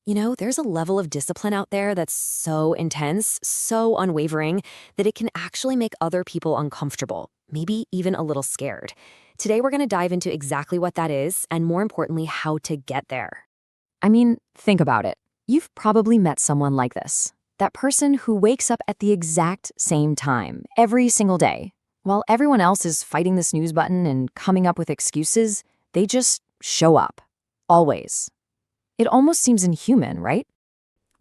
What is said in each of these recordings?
There's a level of discipline out there that's so intense, so unwavering, that it can actually make other people uncomfortable, maybe even a little scared. Today, we're going to dive into exactly what that is and, more importantly, how to get there. I mean, think about it. You've probably met someone like this. That person who wakes up at the exact same time every single day. While everyone else is fighting the snooze button and coming up with excuses, they just show up. Always. It almost seems inhuman, right?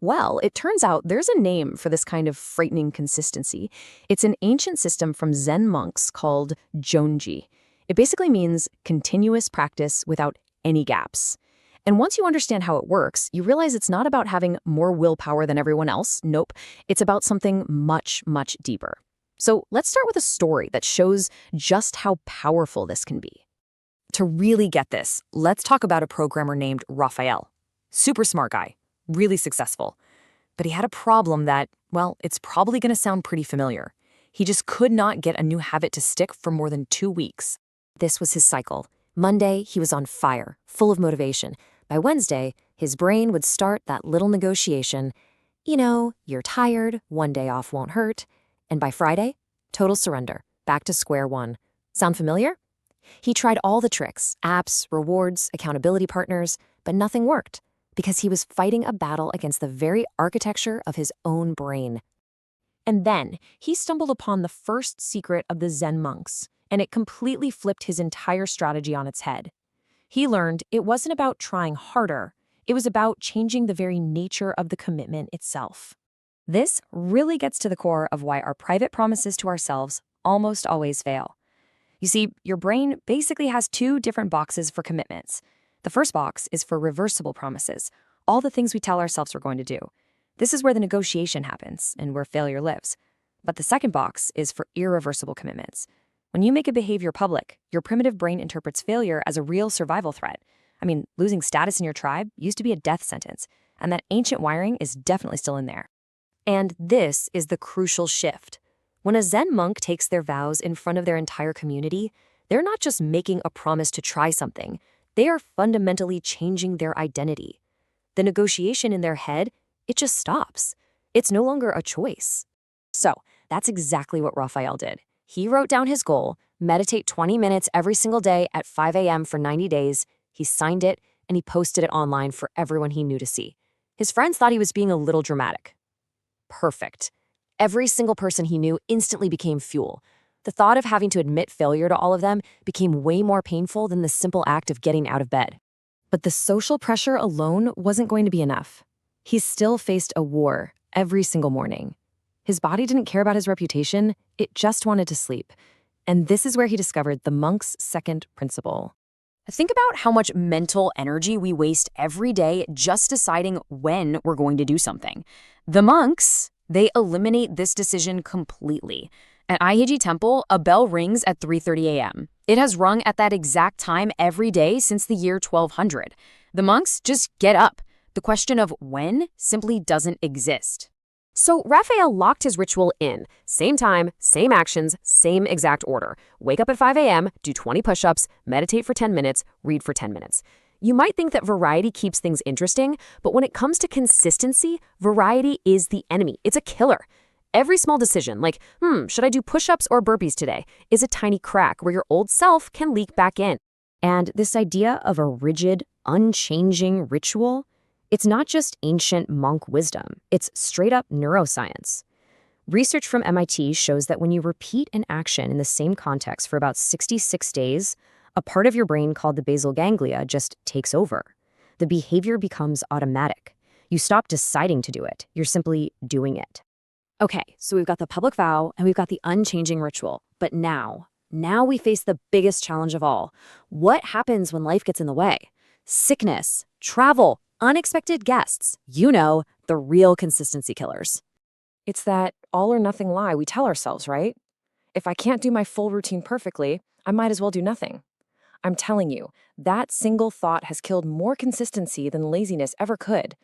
Well, it turns out there's a name for this kind of frightening consistency. It's an ancient system from Zen monks called Jonji. It basically means continuous practice without any gaps. And once you understand how it works, you realize it's not about having more willpower than everyone else. Nope. It's about something much, much deeper. So let's start with a story that shows just how powerful this can be. To really get this, let's talk about a programmer named Raphael. Super smart guy, really successful. But he had a problem that, well, it's probably going to sound pretty familiar. He just could not get a new habit to stick for more than 2 weeks. This was his cycle. Monday, he was on fire, full of motivation. By Wednesday, his brain would start that little negotiation. You're tired, 1 day off won't hurt. And by Friday, total surrender, back to square one. Sound familiar? He tried all the tricks, apps, rewards, accountability partners, but nothing worked because he was fighting a battle against the very architecture of his own brain. And then he stumbled upon the first secret of the Zen monks, and it completely flipped his entire strategy on its head. He learned it wasn't about trying harder, it was about changing the very nature of the commitment itself. This really gets to the core of why our private promises to ourselves almost always fail. You see, your brain basically has 2 different boxes for commitments. The first box is for reversible promises, all the things we tell ourselves we're going to do. This is where the negotiation happens and where failure lives. But the second box is for irreversible commitments. When you make a behavior public, your primitive brain interprets failure as a real survival threat. I mean, losing status in your tribe used to be a death sentence, and that ancient wiring is definitely still in there. And this is the crucial shift. When a Zen monk takes their vows in front of their entire community, they're not just making a promise to try something. They are fundamentally changing their identity. The negotiation in their head, it just stops. It's no longer a choice. So that's exactly what Raphael did. He wrote down his goal, meditate 20 minutes every single day at 5 a.m. for 90 days. He signed it, and he posted it online for everyone he knew to see. His friends thought he was being a little dramatic. Perfect. Every single person he knew instantly became fuel. The thought of having to admit failure to all of them became way more painful than the simple act of getting out of bed. But the social pressure alone wasn't going to be enough. He still faced a war every single morning. His body didn't care about his reputation, it just wanted to sleep. And this is where he discovered the monk's second principle. Think about how much mental energy we waste every day just deciding when we're going to do something. The monks, they eliminate this decision completely. At Aiheiji Temple, a bell rings at 3:30 a.m. It has rung at that exact time every day since the year 1200. The monks just get up. The question of when simply doesn't exist. So Raphael locked his ritual in. Same time, same actions, same exact order. Wake up at 5 a.m., do 20 push-ups, meditate for 10 minutes, read for 10 minutes. You might think that variety keeps things interesting, but when it comes to consistency, variety is the enemy. It's a killer. Every small decision, like, should I do push-ups or burpees today, is a tiny crack where your old self can leak back in. And this idea of a rigid, unchanging ritual, it's not just ancient monk wisdom, it's straight-up neuroscience. Research from MIT shows that when you repeat an action in the same context for about 66 days, a part of your brain called the basal ganglia just takes over. The behavior becomes automatic. You stop deciding to do it, you're simply doing it. Okay, so we've got the public vow and we've got the unchanging ritual. But now we face the biggest challenge of all. What happens when life gets in the way? Sickness, travel, unexpected guests. The real consistency killers. It's that all or nothing lie we tell ourselves, right? If I can't do my full routine perfectly, I might as well do nothing. I'm telling you, that single thought has killed more consistency than laziness ever could.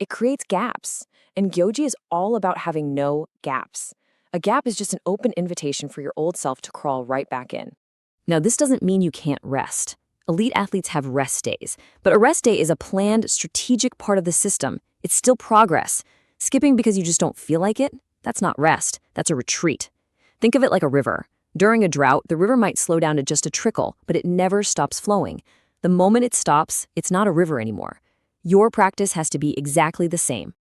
It creates gaps, and Gyoji is all about having no gaps. A gap is just an open invitation for your old self to crawl right back in. Now, this doesn't mean you can't rest. Elite athletes have rest days, but a rest day is a planned, strategic part of the system. It's still progress. Skipping because you just don't feel like it, that's not rest, that's a retreat. Think of it like a river. During a drought, the river might slow down to just a trickle, but it never stops flowing. The moment it stops, it's not a river anymore. Your practice has to be exactly the same.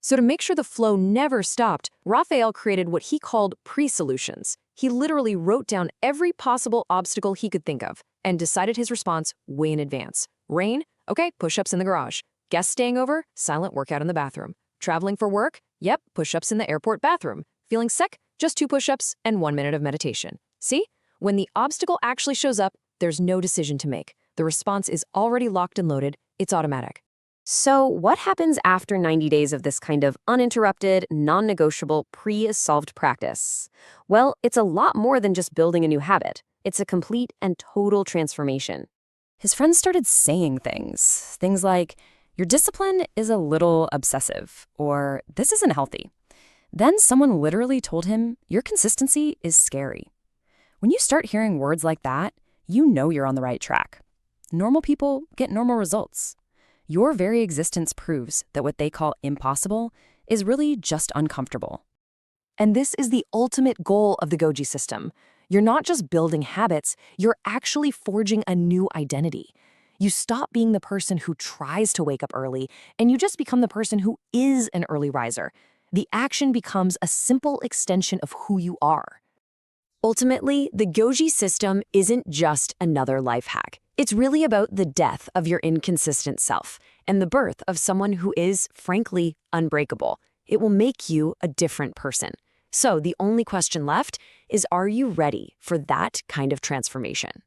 So to make sure the flow never stopped, Raphael created what he called pre-solutions. He literally wrote down every possible obstacle he could think of and decided his response way in advance. Rain? Okay, push-ups in the garage. Guests staying over? Silent workout in the bathroom. Traveling for work? Yep, push-ups in the airport bathroom. Feeling sick? Just 2 push-ups and 1 minute of meditation. See? When the obstacle actually shows up, there's no decision to make. The response is already locked and loaded. It's automatic. So what happens after 90 days of this kind of uninterrupted, non-negotiable, pre-solved practice? Well, it's a lot more than just building a new habit. It's a complete and total transformation. His friends started saying things like, "Your discipline is a little obsessive," or "This isn't healthy." Then someone literally told him, "Your consistency is scary." When you start hearing words like that, you know you're on the right track. Normal people get normal results. Your very existence proves that what they call impossible is really just uncomfortable. And this is the ultimate goal of the Goji system. You're not just building habits, you're actually forging a new identity. You stop being the person who tries to wake up early, and you just become the person who is an early riser. The action becomes a simple extension of who you are. Ultimately, the Goji system isn't just another life hack. It's really about the death of your inconsistent self and the birth of someone who is, frankly, unbreakable. It will make you a different person. So the only question left is, are you ready for that kind of transformation?